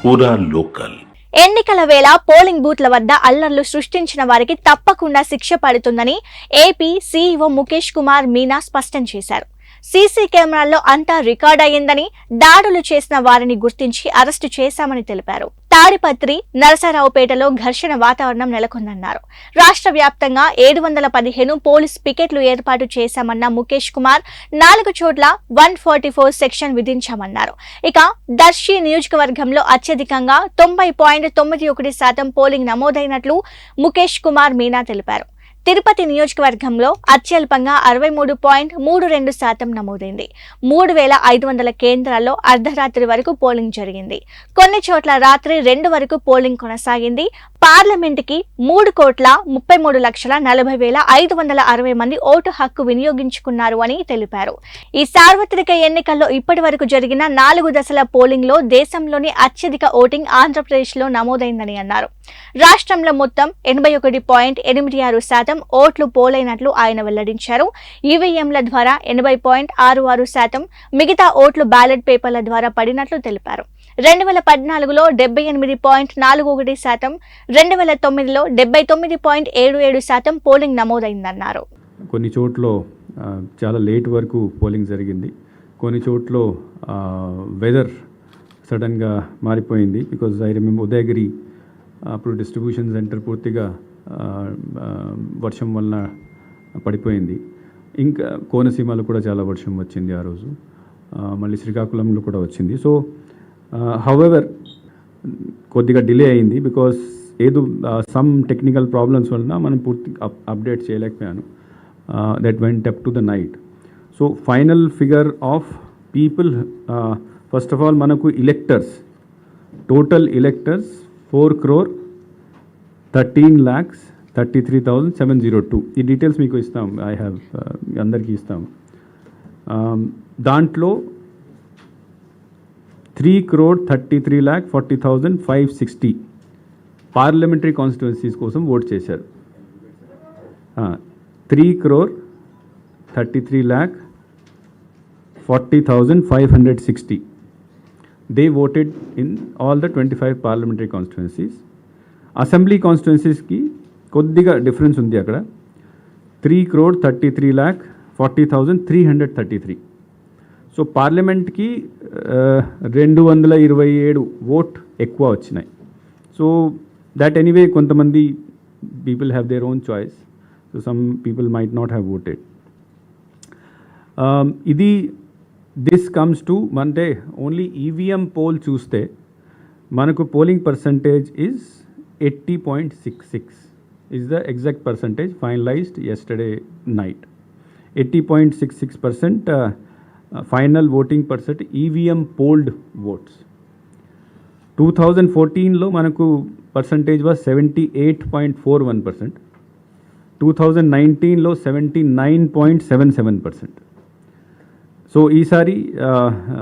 పూరా లోకల్. ఎన్నికల వేళ పోలింగ్ బూత్ల వద్ద అల్లర్లు సృష్టించిన వారికి తప్పకుండా శిక్ష పడుతుందని ఏపీ సీఈఓ ముఖేష్ కుమార్ మీనా స్పష్టం చేశారు. సీసీ కెమెరాల్లో అంతా రికార్డ్ అయ్యిందని, దాడులు చేసిన వారిని గుర్తించి అరెస్టు చేశామని తెలిపారు. తాడిపత్రి, నరసరావుపేటలో ఘర్షణ వాతావరణం నెలకొందన్నారు. రాష్ట్ర వ్యాప్తంగా 715 పోలీస్ పికెట్లు ఏర్పాటు చేశామన్న ముఖేష్ కుమార్ 4 చోట్ల 144 సెక్షన్ విధించామన్నారు. ఇక దర్శి నియోజకవర్గంలో అత్యధికంగా 90.91% పోలింగ్ నమోదైనట్లు ముఖేష్ కుమార్ మీనా తెలిపారు. తిరుపతి నియోజకవర్గంలో అత్యల్పంగా 63.32% నమోదైంది. 3500 కేంద్రాల్లో అర్ధరాత్రి వరకు పోలింగ్ జరిగింది. కొన్ని చోట్ల రాత్రి 2 వరకు పోలింగ్ కొనసాగింది. పార్లమెంటుకి 3,33,40,560 మంది ఓటు హక్కు వినియోగించుకున్నారు అని తెలిపారు. ఈ సార్వత్రిక ఎన్నికల్లో ఇప్పటి వరకు జరిగిన 4 దశల పోలింగ్ లో దేశంలోని అత్యధిక ఓటింగ్ ఆంధ్రప్రదేశ్ లో నమోదైందని అన్నారు. రాష్ట్రంలో మొత్తం 81.86% ఓట్లు పోలైనట్లు ఆయన వెల్లడించారు. ఈవీఎంల ద్వారా 80.66%, మిగతా ఓట్లు బ్యాలెట్ పేపర్ల ద్వారా పడినట్లు తెలిపారు. 2014లో 78.41%, 2009లో 79.77% పోలింగ్ నమోదైందన్నారు. కొన్ని చోట్ల చాలా లేట్ వరకు పోలింగ్ జరిగింది. కొన్ని చోట్ల వెదర్ సడన్గా మారిపోయింది. బికాజ్ ఐ రిమెంబర్ ఉదయగిరి అప్పుడు డిస్ట్రిబ్యూషన్ సెంటర్ పూర్తిగా వర్షం వలన పడిపోయింది. ఇంకా కోనసీమలో కూడా చాలా వర్షం వచ్చింది ఆ రోజు. మళ్ళీ శ్రీకాకుళంలో కూడా వచ్చింది. సో హౌఎవర్ కొద్దిగా డిలే అయింది. బికాస్ ఏదో సమ్ టెక్నికల్ ప్రాబ్లమ్స్ వలన మనం పూర్తి అప్డేట్ చేయలేకపోయాను. That went up to the night. So final figure of people, first of all మనకు ఎలెక్టర్స్, టోటల్ ఎలెక్టర్స్ 4,13,33,702. ఈ డీటెయిల్స్ మీకు ఇస్తాం. ఐ హ్యావ్ అందరికీ ఇస్తాం. దాంట్లో 3,33,40,560 పార్లమెంటరీ కాన్స్టిట్యున్సీస్ కోసం ఓట్ చేశారు. 3,33,40,560 they voted in all the 25 parliamentary constituencies. Assembly కాన్స్టిట్యున్సీస్కి కొద్దిగా డిఫరెన్స్ ఉంది. అక్కడ 3,33,40,333. సో పార్లమెంట్కి 227 ఓట్ ఎక్కువ వచ్చినాయి. సో దట్ ఎనీవే కొంతమంది people have their own choice. So some people might not have voted. ఇది దిస్ కమ్స్ టు అంటే ఓన్లీ ఈవీఎం పోల్ చూస్తే మనకు polling percentage is 80.66 is the exact percentage finalized yesterday night. 80.66% final voting percent EVM polled votes. 2014లో మనకు percentage was 78.41%. 2019లో 79.77%. So ఈసారి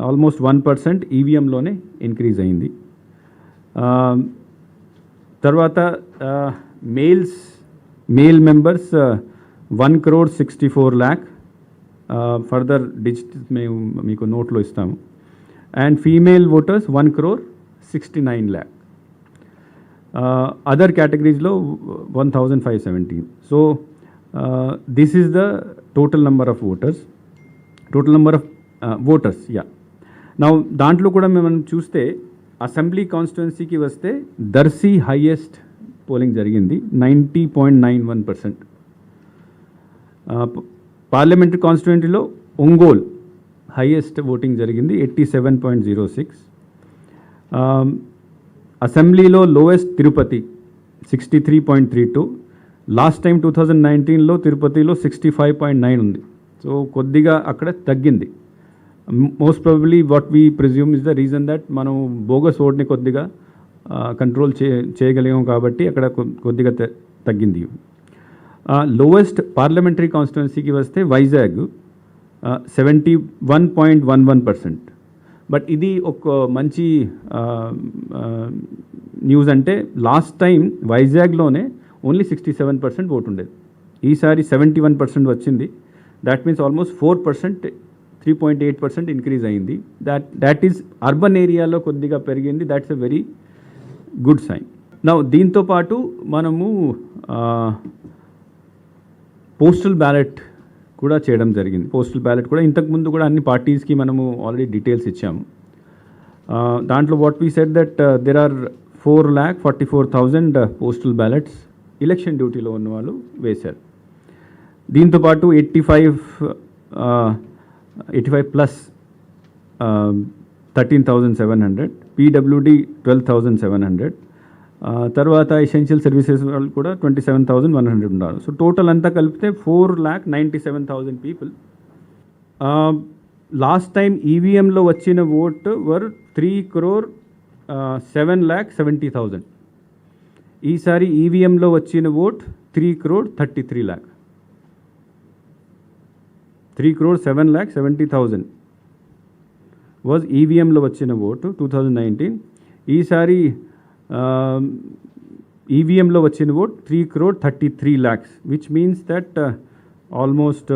almost 1% ఈవీఎంలోనే increase అయింది. తర్వాత male members 1,64,00,000. Further digits మేము మీకు నోట్లో ఇస్తాము. And female voters 1,69,00,000. అదర్ కేటగిరీస్లో 1,517. So this is the total number of voters. Now దాంట్లో కూడా మనం చూస్తే అసెంబ్లీ కాన్స్టిట్యున్సీకి వస్తే దర్శి హైయెస్ట్ పోలింగ్ జరిగింది, 90.91%. పార్లమెంటరీ కాన్స్టిట్యున్సీలో ఒంగోల్ హైయెస్ట్ ఓటింగ్ జరిగింది, 87.06. అసెంబ్లీలో లోయెస్ట్ తిరుపతి 63.32. లాస్ట్ టైం 2019లో తిరుపతిలో 65.9 ఉంది. సో కొద్దిగా అక్కడ తగ్గింది. Most probably what we presume is the reason that మనం బోగస్ ఓట్ని కొద్దిగా కంట్రోల్ చేయగలిగాం కాబట్టి అక్కడ కొద్దిగా తగ్గింది. లోవెస్ట్ పార్లమెంటరీ కాన్స్టిట్యున్సీకి వస్తే వైజాగ్ 71.11%. బట్ ఇది ఒక మంచి న్యూస్. అంటే లాస్ట్ టైం వైజాగ్లోనే ఓన్లీ 67% ఓటు ఉండేది. ఈసారి 71% వచ్చింది. దాట్ మీన్స్ ఆల్మోస్ట్ 4% 3.8% ఇంక్రీజ్ అయింది. దట్ ఈస్ అర్బన్ ఏరియాలో కొద్దిగా పెరిగింది. That's a very good sign. నా దీంతో పాటు మనము పోస్టల్ బ్యాలెట్ కూడా చేయడం జరిగింది. పోస్టల్ బ్యాలెట్ కూడా ఇంతకుముందు కూడా అన్ని పార్టీస్కి మనము ఆల్రెడీ డీటెయిల్స్ ఇచ్చాము. దాంట్లో what we said that there are 4,44,000 postal ballots election డ్యూటీలో ఉన్న వాళ్ళు వేశారు. దీంతోపాటు 85 ప్లస్ 13,700, పీడబ్ల్యూడి 12,700, తర్వాత ఎసెన్షియల్ సర్వీసెస్ వాళ్ళు కూడా 27,100 ఉన్నారు. సో టోటల్ అంతా కలిపితే 4,97,000 పీపుల్. లాస్ట్ టైం ఈవీఎంలో వచ్చిన ఓట్ వర్ 3,07,70,000. ఈసారి ఈవీఎంలో వచ్చిన ఓట్ 3,33,00,000. 3,07,70,000 వాజ్ ఈవీఎంలో వచ్చిన ఓటు 2019. ఈసారి ఈవీఎంలో వచ్చిన vote 3,33,00,000, which means that almost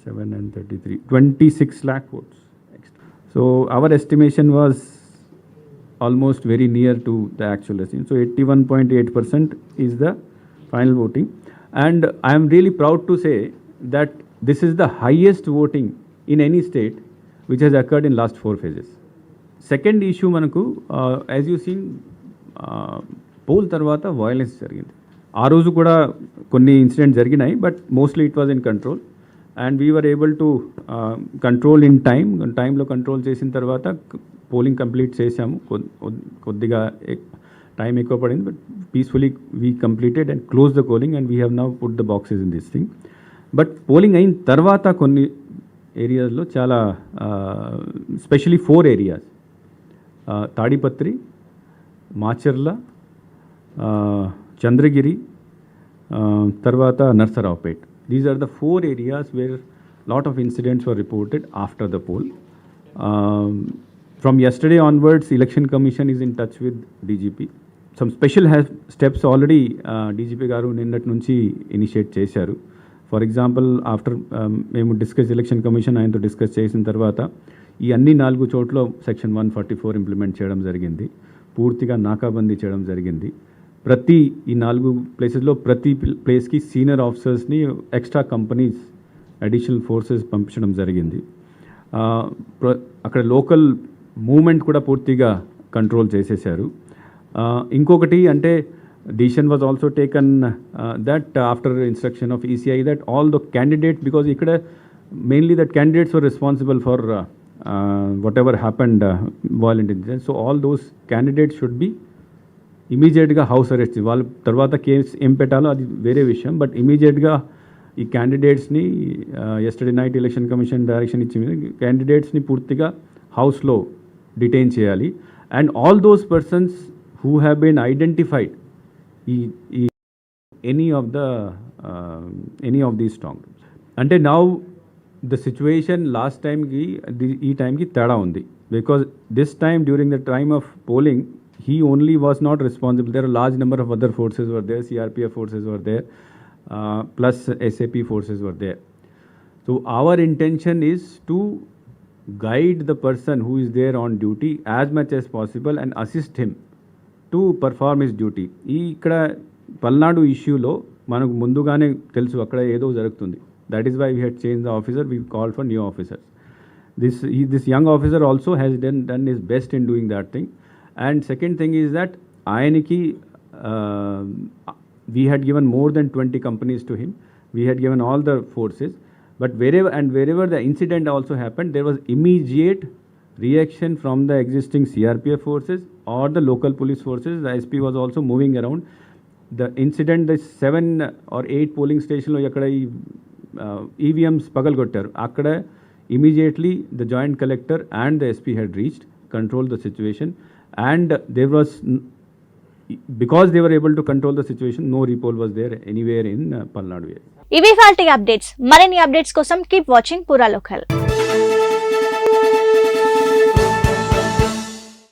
7 and 33, 26 lakh votes. So our estimation was almost very near to the actual estimate. So 81.8% is the final voting. And I am really proud to say that this is the highest voting in any state which has occurred in last 4 phases. Second issue manaku, as you seen, poll tarvata violence జరిగింది. ఆ రోజు కూడా కొన్ని incidents జరిగినాయి, but mostly it was in control and we were able to control in టైంలో control చేసిన తర్వాత polling complete చేసాము. కొద్దిగా టైం ఎక్కువ పడింది, but peacefully we completed and close the polling and we have now put the boxes in this thing. But polling అయిన తర్వాత కొన్ని ఏరియాస్లో చాలా స్పెషలీ 4 ఏరియాస్, తాడిపత్రి, మాచర్ల, చంద్రగిరి, తర్వాత Narasaraopet. These are the 4 areas where lot of incidents were reported after the poll. From yesterday onwards, Election Commission is in touch with DGP. Some special steps already DGP garu ninnati nunchi initiate chesaru. For example, after memu discuss Election Commission ayanto discuss chesin tarvata ఈ అన్ని 4 చోట్ల section 144 implement చేయడం జరిగింది. పూర్తిగా నాకాబందీ చేయడం జరిగింది. ప్రతి ఈ 4 ప్లేసెస్లో ప్రతి ప్లేస్కి సీనియర్ ఆఫీసర్స్ని, ఎక్స్ట్రా కంపెనీస్, అడిషనల్ ఫోర్సెస్ పంపించడం జరిగింది. అక్కడ లోకల్ మూమెంట్ కూడా పూర్తిగా కంట్రోల్ చేసేసారు. ఇంకొకటి అంటే decision was also taken that after instruction of ECI that all the candidates, because ఇక్కడ mainly that candidates were responsible for whatever happened violent incidents. So all those candidates should be ఇమీడియట్గా house arrest. వాళ్ళ తర్వాత case ఏం పెట్టాలో అది వేరే విషయం, but ఇమీడియట్గా ఈ క్యాండిడేట్స్ని yesterday night election commission direction ఇచ్చింది, క్యాండిడేట్స్ని పూర్తిగా హౌస్లో డిటైన్ చేయాలి. And all those persons who have been identified ఈ any of these strong rooms. అంటే నౌ ద సిచ్యువేషన్ లాస్ట్ టైంకి ఈ టైంకి తేడా ఉంది, because this time during the time of polling he only was not responsible. There are a large number of other forces were there, CRPF forces were there, plus SAP forces were there. So our intention is to guide the person who is there on duty as much as possible and assist him to perform his duty. ఇక్కడ పల్నాడు ఇష్యూలో మనకు ముందుగానే తెలుసు అక్కడ ఏదో జరుగుతుంది. That is why we had changed the officer, we called for new officers. This young officer also has done his best in doing that thing. And second thing is that Ayaniki, we had given more than 20 companies to him. We had given all the forces. But wherever the incident also happened, there was immediate reaction from the existing CRPF forces or the local police forces. The SP was also moving around. The incident, the 7 or 8 polling stations lo yakada EVMs pagalgottaru. Akkada immediately the joint collector and the SP had reached, controlled the situation. And there was, because they were able to control the situation, no repoll was there anywhere in Palnadu. ఇవి వాల్టి updates. మరిన్ని updates కోసం keep watching పురా local.